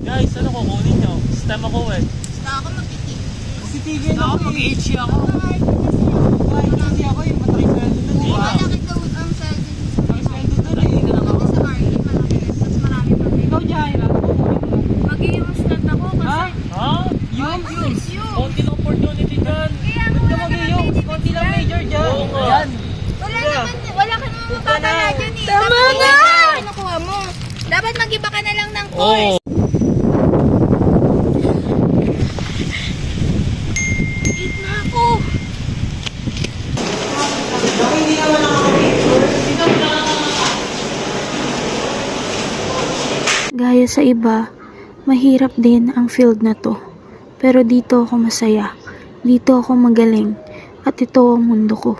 Guys, ano kukunin nyo? Sistema ko eh. Basta ako magtitig. Magtitigil ako, mag-HG ako. Mag-HG ako yung mataki sweldo dun eh. Malaki daw ang sweldo dun sa Mataki sweldo dun eh. Pati sa market, malaki. Mas marami pa rin. Ikaw, Jaira, kukunin mo. Mag-i-stand ako kasi... Ha? Ha? Yung? Konti lang opportunity dyan. Kaya Ba't ka mag-yung? Konti lang major dyan. Oo nga. Ayan. Wala ka naman mapapala dyan eh. Tama na! Ano kuha mo? Dapat mag-iba ka na lang ng Oo. course. Eat na ako. Bakit hindi naman nakaka-picture? Gaya sa iba, mahirap din ang field na to. Pero dito ako masaya, dito ako magaling, at ito ang mundo ko.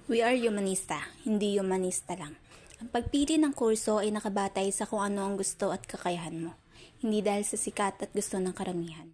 We are humanista, hindi humanista lang. Ang pagpili ng kurso ay nakabatay sa kung ano ang gusto at kakayahan mo, hindi dahil sa sikat at gusto ng karamihan.